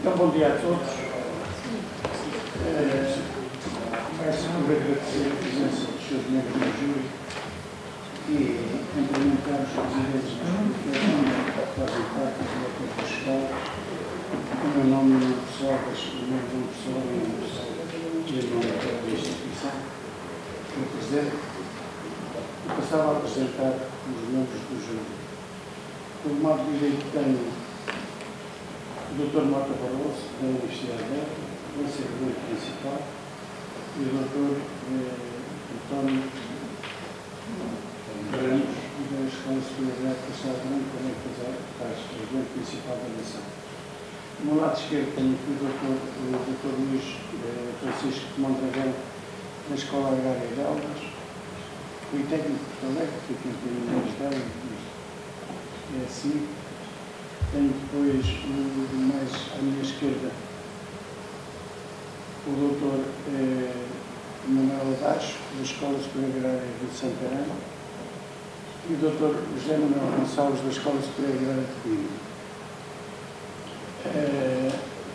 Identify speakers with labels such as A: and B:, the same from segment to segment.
A: Então, bom dia a todos. Começo por agradecer a presença dos seus membros do júri e cumprimentar os residentes da Escola que fazem parte dos diretores da escola. O meu nome é pessoal, o meu nome pessoal é o irmão da instituição, que represento. Eu passava a apresentar os membros do júri. Por modo de direito tenho o Dr. Mota Barroso, da Universidade Aberta, o servidor principal, e o Dr. António Ramos, da Escola Superior de Castelo Branco, também faz presidente principal da nação. Do meu lado esquerdo tenho aqui o Dr. Luís Francisco de Mondragão, da Escola Agrária de Elvas, o técnico de Porto Alegre, que aqui tem o Ministério, é assim. Tenho depois, mais à minha esquerda, o Dr. Manuel Adacho, da Escola Superior Agrária de Santarém, e o Dr. José Manuel Gonçalves, da Escola Superior Agrária de Coimbra.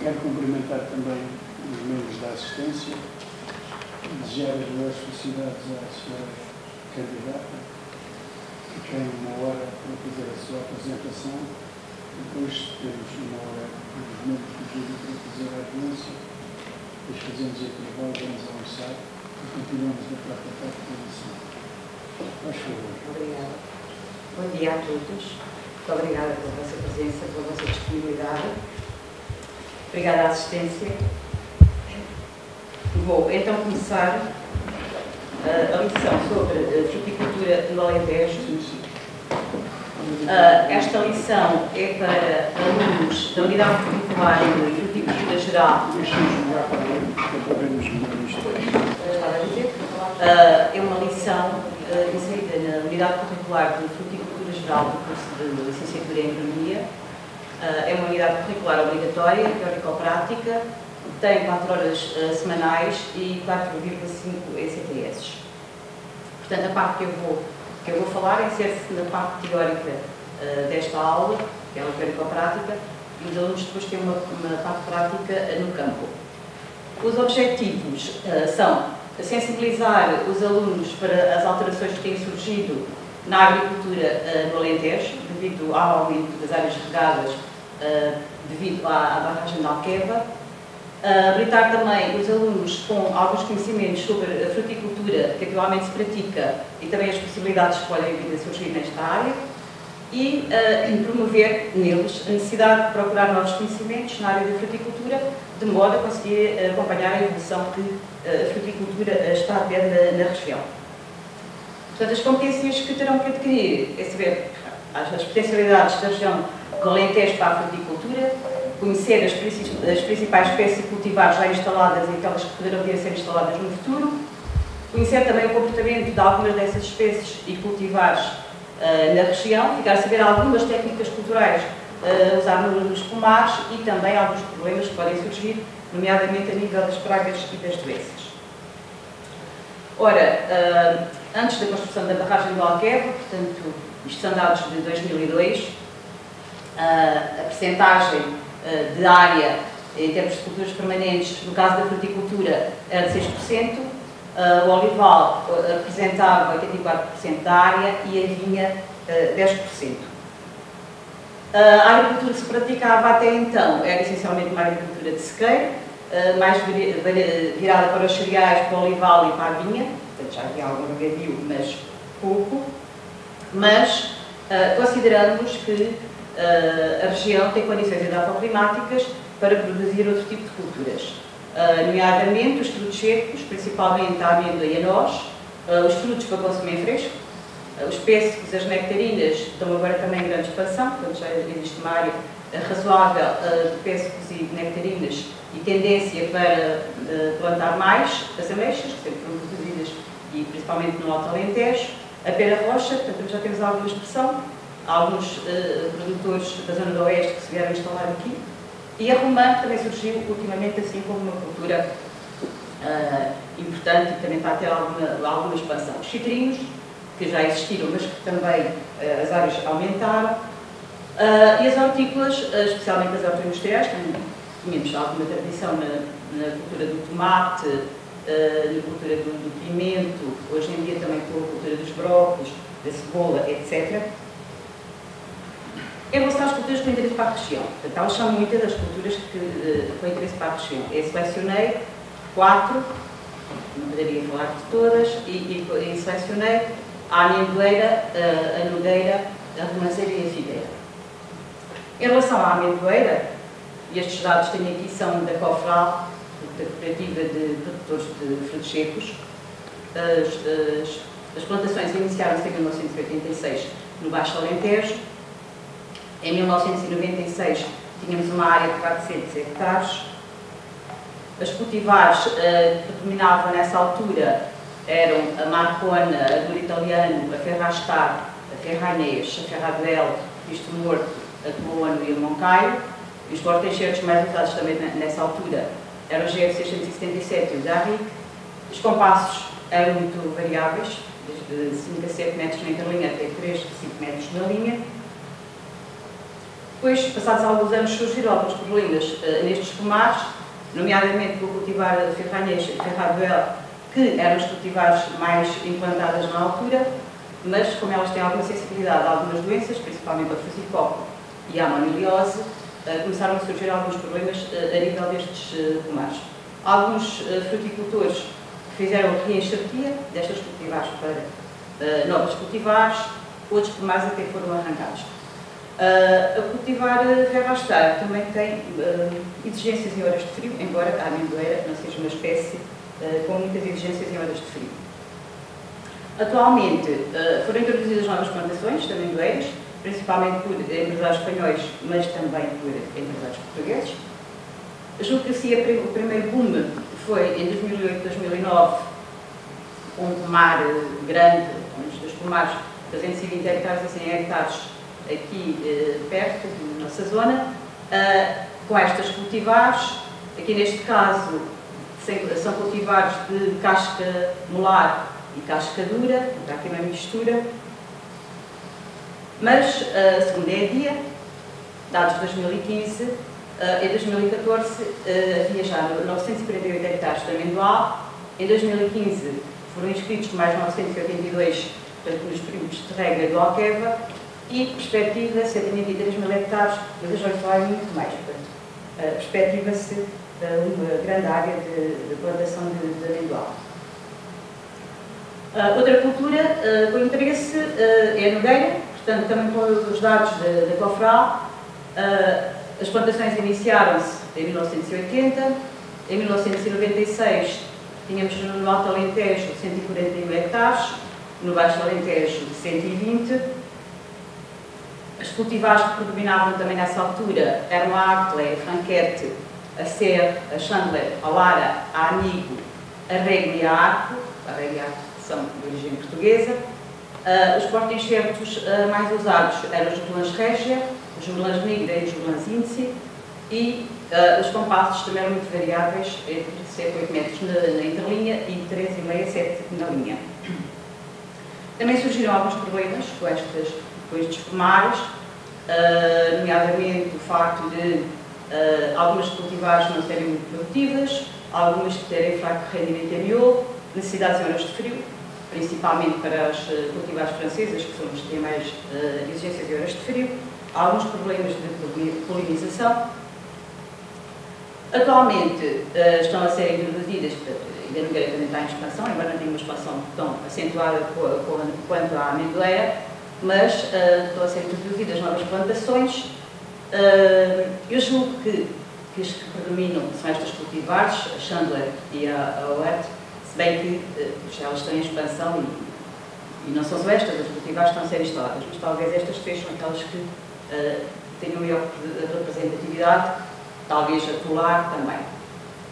A: Quero cumprimentar também os membros da assistência, desejar as boas felicidades à senhora candidata, que tem uma hora para fazer a sua apresentação. Depois temos uma hora dos membros do júri para fazer a audiência, depois fazemos a intervalo, vamos almoçar e continuamos na própria parte da audição. Faz favor.
B: Obrigada. Bom dia a todos. Muito obrigada pela vossa presença, pela vossa disponibilidade. Obrigada à assistência. Vou então começar a lição sobre fruticultura no Alentejo. Esta lição é para alunos da Unidade Curricular de Fruticultura Geral. É uma lição inserida na Unidade Curricular de Fruticultura Geral do curso de Licenciatura em Agronomia. É uma unidade curricular obrigatória, teórico-prática, tem 4 horas semanais e 4,5 ECTS. Portanto, a parte que eu vou falar insere-se na parte teórica desta aula, que é a teórico-prática, e os alunos depois têm uma parte prática no campo. Os objetivos são sensibilizar os alunos para as alterações que têm surgido na agricultura no Alentejo, devido ao aumento das áreas regadas, devido à barragem de Alqueva. Habilitar também os alunos com alguns conhecimentos sobre a fruticultura que atualmente se pratica e também as possibilidades que podem vir a surgir nesta área e promover neles a necessidade de procurar novos conhecimentos na área da fruticultura, de modo a conseguir acompanhar a evolução que a fruticultura está a ter na região. Portanto, as competências que terão que adquirir é saber as potencialidades da região do Alentejo para a fruticultura, conhecer as principais espécies cultivares já instaladas e aquelas que poderão vir a ser instaladas no futuro, conhecer também o comportamento de algumas dessas espécies e cultivares na região, ficar a saber algumas técnicas culturais a usar nos pomares e também alguns problemas que podem surgir, nomeadamente a nível das pragas e das doenças. Ora, antes da construção da barragem do Alqueva, portanto, isto são dados de 2002, a percentagem de área em termos de culturas permanentes, no caso da fruticultura, era de 6%, o olival representava 84% da área e a vinha 10%. A agricultura que se praticava até então era essencialmente uma agricultura de sequeiro, mais virada para os cereais, para o olival e para a vinha, portanto já havia algum regadio, mas pouco, mas consideramos que a região tem condições edafoclimáticas para produzir outro tipo de culturas, nomeadamente os frutos secos, principalmente a amêndoa e a noz, os frutos para consumir fresco, os pêssegos, as nectarinas estão agora também em grande expansão, portanto já existe uma área razoável de pêssegos e nectarinas e tendência para plantar mais as ameixas, que sempre foram produzidas e principalmente no Alto Alentejo, a pera rocha, portanto já temos alguma expressão, alguns produtores da zona do oeste que se vieram instalar aqui, e a romã também surgiu ultimamente assim como uma cultura importante e também está a ter alguma expansão. Os citrinhos, que já existiram, mas que também as áreas aumentaram, e as hortícolas, especialmente as hortindustriais, tínhamos alguma tradição na cultura do tomate, na cultura do pimento, hoje em dia também com a cultura dos brócolos, da cebola, etc. Em relação às culturas com interesse para a região, portanto, elas são muitas das culturas com interesse para a região. Eu selecionei 4, não poderia falar de todas, e selecionei a amendoeira, a nogueira, a romanceira e a figueira. Em relação à amendoeira, e estes dados que tenho aqui são da COFRAL, da Cooperativa de Produtores de Frutos Secos. As plantações iniciaram-se em 1986 no Baixo Alentejo. Em 1996 tínhamos uma área de 400 hectares. As cultivares que predominavam nessa altura eram a Marcona, a Douro Italiano, a Ferrastar, a Ferranês, a Ferraduel, Cristo Morto, a Toloano e a Moncaio. E os porta-enxertos mais usados também nessa altura eram o GF677 e o Darric. Os compassos eram muito variáveis, desde 5 a 7 metros na interlinha até 3 a 5 metros na linha. Depois, passados alguns anos, surgiram alguns problemas nestes pomares, nomeadamente por cultivar a Ferranês e a Ferraduel, que eram os cultivares mais implantadas na altura, mas como elas têm alguma sensibilidade a algumas doenças, principalmente ao fusicópio e à moniliose, começaram a surgir alguns problemas a nível destes pomares. Alguns fruticultores fizeram reenxertia destas cultivares para novos cultivares, outros pomares até foram arrancados. A cultivar Ferrastar também tem exigências em horas de frio, embora a amendoeira não seja uma espécie com muitas exigências em horas de frio. Atualmente foram introduzidas novas plantações de amendoeiras, principalmente por empresários espanhóis, mas também por empresários portugueses. Julgo que assim, o primeiro boom foi em 2008, 2009, um pomar grande, um dos pomares, 320 hectares a 100 hectares, aqui perto da nossa zona, com estas cultivares. Aqui neste caso são cultivares de casca molar e casca dura, está aqui uma mistura. Mas, segundo a EDIA, dados de 2015, em 2014 havia já 948 hectares de amendoal, em 2015 foram inscritos mais 982, portanto, nos períodos de regra do Alqueva, e perspectiva-se, eu tinha dito 3.000 hectares, mas eu já falar muito mais, portanto, perspectiva-se uma grande área de plantação de amendoal. Outra cultura com interesse é a nogueira, portanto, também com os dados da COFRAL. As plantações iniciaram-se em 1980, em 1996 tínhamos no Alto Alentejo 141 hectares, no Baixo Alentejo 120. As cultivares que predominavam também nessa altura eram a Artlé, a Franquete, a Serre, a Chandler, a Lara, a Amigo, a Rego e a Arco. A Rego e a Arco são de origem portuguesa. Os porta-enxertos mais usados eram os Jugulans Régia, os Jugulans Nigra e os Jugulans Índice, e os compassos também eram muito variáveis, entre 7 a 8 metros na interlinha e 3,5 a 7 na linha. Também surgiram alguns problemas com estes pomares, nomeadamente o facto de algumas cultivares não serem muito produtivas, algumas que terem fraco rendimento em miolo, necessidades em horas de frio, principalmente para as cultivares francesas, que são as que têm mais exigências em horas de frio, alguns problemas de polinização. Atualmente estão a ser introduzidas, ainda a nogueira também está em expansão, embora não tenha uma expansão tão acentuada quanto a amendoeira, mas estão a ser introduzidas novas plantações. Eu julgo que as que predominam são estas cultivares, a Chandler e a Oet, se bem que elas estão em expansão e não são só estas, as cultivares estão a ser instaladas, mas talvez estas sejam aquelas que tenham maior representatividade, talvez a Tolar também.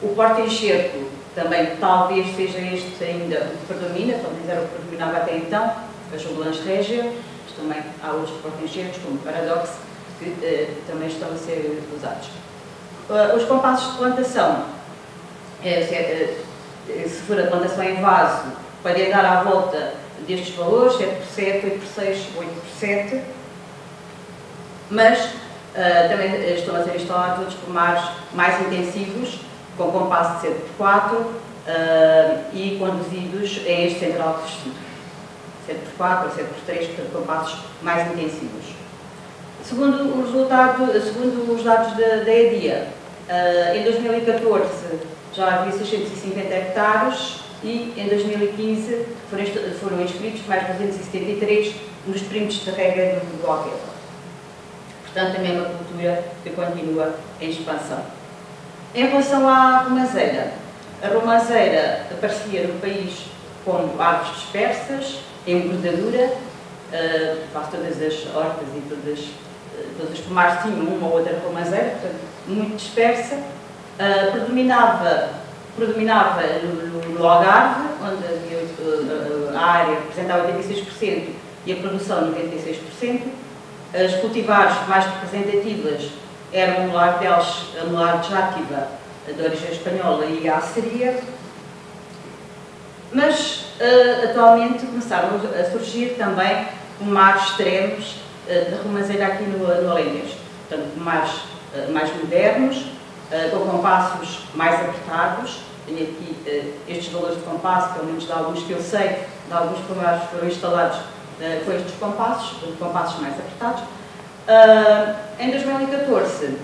B: O porta-enxerto também talvez seja este ainda o que predomina, pelo menos era o que predominava até então, as Jugulans Régia, mas também há outros porta-enxertos, como o Paradox, que também estão a ser usados. Os compassos de plantação, se for a plantação em vaso, pode dar à volta destes valores, 7 por 7, 8 por 6, 8 por 7, mas Também estão a ser instalados outros pomares mais intensivos, com compasso de 7x4 e conduzidos em eixo central revestido. 7x4 ou 7x3, portanto, compassos mais intensivos. Segundo os dados da EDIA, em 2014 já havia 650 hectares e em 2015 foram inscritos mais 273 nos perímetros de rega do Alqueva. Portanto, também é uma cultura que continua em expansão. Em relação à romanceira, a romanceira aparecia no país como árvores dispersas, em bordadura, quase todas as hortas e todos os pomares tinham uma ou outra romanceira, portanto, muito dispersa. Predominava no Algarve, onde a área representava 86% e a produção 96%. As cultivares mais representativas eram a molar játiva, de origem espanhola, e a aceria, mas atualmente começaram a surgir também pomares extremos de romanceira aqui no Alentejo. Portanto, pomares mais modernos, com compassos mais apertados. Tenho aqui estes valores de compasso, pelo menos de alguns que eu sei, de alguns pomares que foram instalados com estes compassos mais apertados. Em 2014,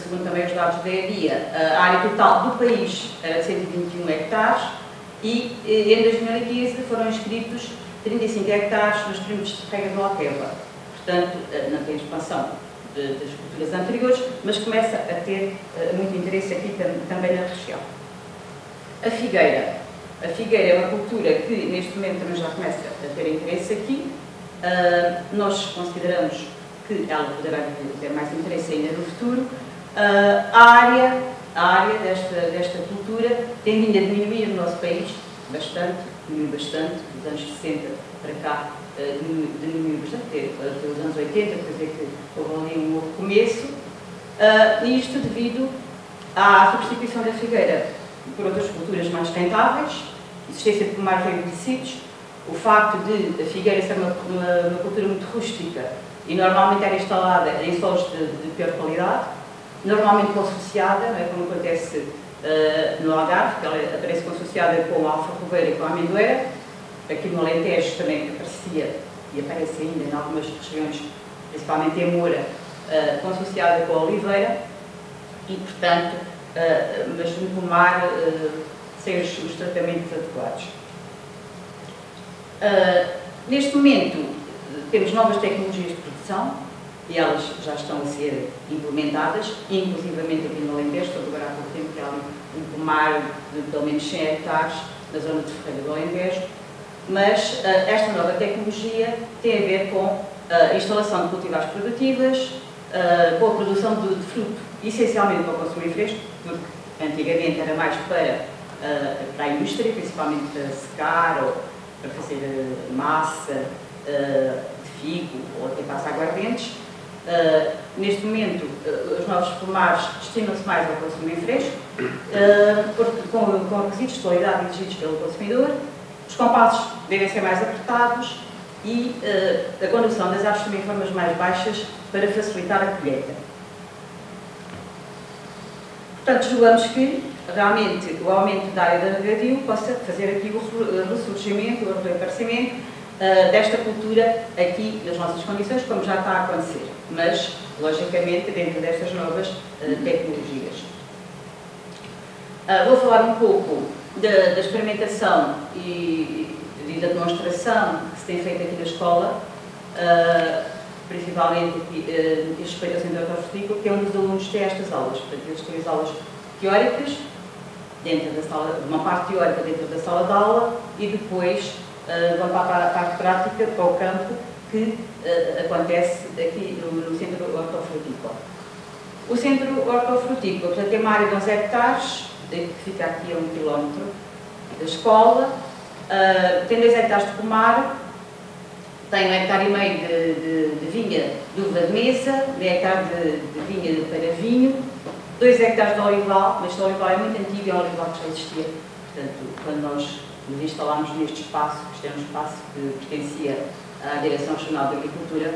B: segundo também os dados da EDIA, a área total do país era de 121 hectares e em 2015 foram inscritos 35 hectares nos perímetros de rega do Alqueva. Portanto, não tem expansão das culturas anteriores, mas começa a ter muito interesse aqui também na região. A figueira. A figueira é uma cultura que neste momento também já começa a ter interesse aqui. Nós consideramos que ela poderá ter mais interesse ainda no futuro. A área desta cultura tem vindo a diminuir no nosso país diminuiu bastante, dos anos 60 para cá, diminuiu bastante, pelos anos 80, quer dizer que houve ali um novo começo, e isto devido à substituição da figueira por outras culturas mais rentáveis, existência de pomares envelhecidos, o facto de a figueira ser uma cultura muito rústica e normalmente era instalada em solos de pior qualidade, normalmente consociada, não é, como acontece no Algarve, que ela aparece consociada com a alfarrobeira e com a amendoeira. Aqui no Alentejo também aparecia e aparece ainda em algumas regiões, principalmente em Moura, consociada com a oliveira e, portanto, mas no pomar sem os tratamentos adequados. Neste momento, temos novas tecnologias de produção e elas já estão a ser implementadas, inclusivamente aqui no Alentejo, estou agora há pouco tempo que há um pomar de pelo menos 100 hectares na zona de Ferreira do Alentejo, mas esta nova tecnologia tem a ver com a instalação de cultivares produtivas, com a produção de fruto, essencialmente para o consumo fresco, porque antigamente era mais para a indústria, principalmente para secar ou para fazer massa de figo ou até para aguardentes. Neste momento, os novos pomares destinam-se mais ao consumo em fresco, com requisitos de qualidade exigidos pelo consumidor. Os compassos devem ser mais apertados e a condução das árvores também em formas mais baixas para facilitar a colheita. Portanto, julgamos que realmente o aumento da área de regadio possa fazer aqui o ressurgimento, o reaparecimento desta cultura aqui nas nossas condições, como já está a acontecer, mas, logicamente, dentro destas novas tecnologias. Vou falar um pouco da experimentação e da demonstração que se tem feito aqui na escola, principalmente no que respeita ao Centro Hortofrutícola, que é onde os alunos têm estas aulas. Portanto, eles têm as aulas teóricas, dentro da sala, uma parte teórica dentro da sala de aula, e depois vão para a parte prática, para o campo, que acontece aqui no Centro Hortofrutícola. O Centro Hortofrutícola, portanto, tem uma área de 11 hectares, que fica aqui a 1 km da escola, tem 2 hectares de pomar, tem 1,5 hectare de vinha de uva de mesa, 1 hectare de vinha para vinho, 2 hectares de olival, mas este olival é muito antigo, é um olival que já existia. Portanto, quando nós nos instalámos neste espaço, que este é um espaço que pertencia à Direção Regional de Agricultura,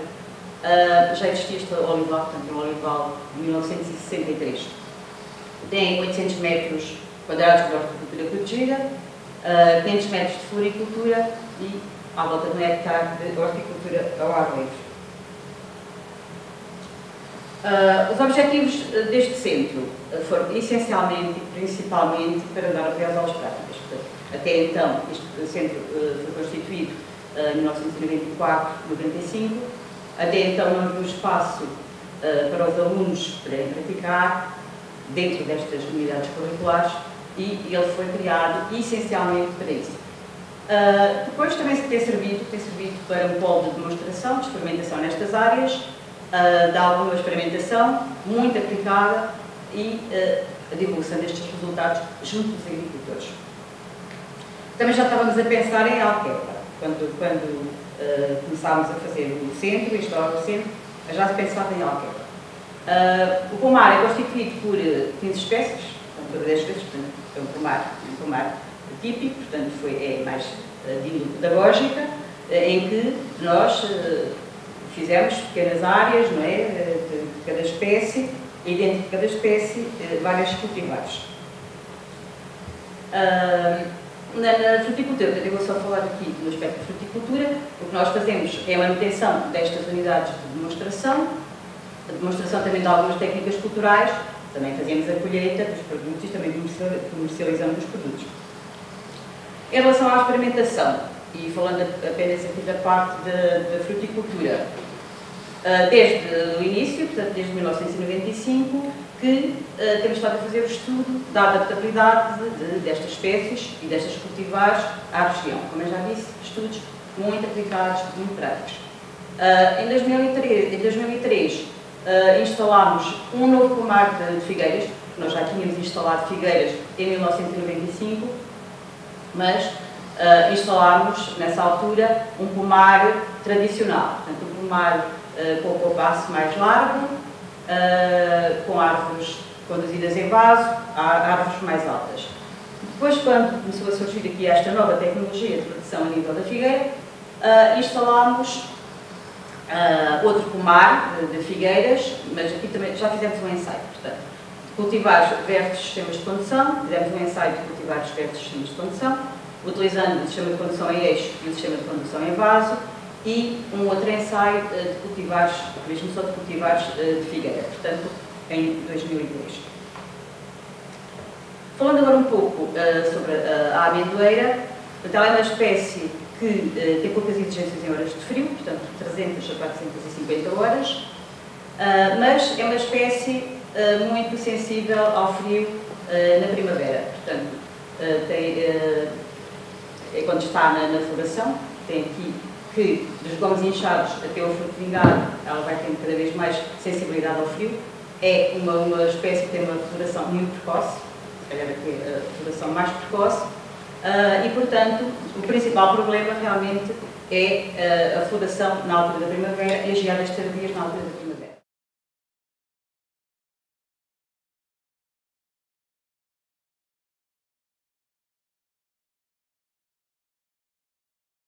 B: já existia este olival, portanto, um olival de 1963. Tem 800 metros quadrados de horticultura protegida, 500 metros de floricultura e à volta de 1 hectare de horticultura ao ar livre. Os objetivos deste centro foram essencialmente e principalmente para dar apoio às aulas práticas. Até então, este centro foi constituído em 1994-95. Até então não havia um espaço para os alunos poderem praticar dentro destas unidades curriculares e ele foi criado essencialmente para isso. Depois também tem servido para um polo de demonstração, de experimentação nestas áreas, de alguma experimentação muito aplicada e a divulgação destes resultados junto dos agricultores. Também já estávamos a pensar em Alqueva. Quando começámos a fazer o centro, instalar o centro, já se pensava em Alqueva. O pomar é constituído por 15 espécies, portanto, 10 espécies, portanto, é um pomar típico, portanto, é mais de índole pedagógica, em que nós fizemos pequenas áreas, não é, de cada espécie, e dentro de cada espécie, vários cultivares. Na fruticultura, eu vou só falar aqui no aspecto de fruticultura, o que nós fazemos é a manutenção destas unidades de demonstração, a demonstração também de algumas técnicas culturais, também fazemos a colheita dos produtos e também comercializamos os produtos. Em relação à experimentação, e falando apenas aqui da parte da fruticultura, desde o início, portanto desde 1995, que temos estado a fazer o estudo da adaptabilidade destas espécies e destas cultivares à região. Como eu já disse, estudos muito aplicados, muito práticos. Em 2003 instalámos um novo pomar de figueiras, nós já tínhamos instalado figueiras em 1995, mas instalámos, nessa altura, um pomar tradicional, portanto, um pomar com o compasso mais largo, com árvores conduzidas em vaso, árvores mais altas. Depois, quando começou a surgir aqui esta nova tecnologia de produção a nível da figueira, instalámos outro pomar de figueiras, mas aqui também já fizemos um ensaio, portanto, cultivares versus sistemas de condução, fizemos um ensaio de cultivares versus sistemas de condução, utilizando o sistema de condução em eixo e o sistema de condução em vaso, e um outro ensaio de cultivares, mesmo só de cultivares de figueira, portanto, em 2003. Falando agora um pouco sobre a amendoeira, ela é uma espécie que tem poucas exigências em horas de frio, portanto, 300 a 450 horas, mas é uma espécie muito sensível ao frio na primavera, portanto, é quando está na floração, tem aqui que dos gomos inchados até o fruto vingado, ela vai tendo cada vez mais sensibilidade ao frio. É uma espécie que tem uma floração muito precoce, se calhar aqui é a floração mais precoce, e, portanto, o principal problema realmente é a floração na altura da primavera e as geadas tardias na altura da primavera.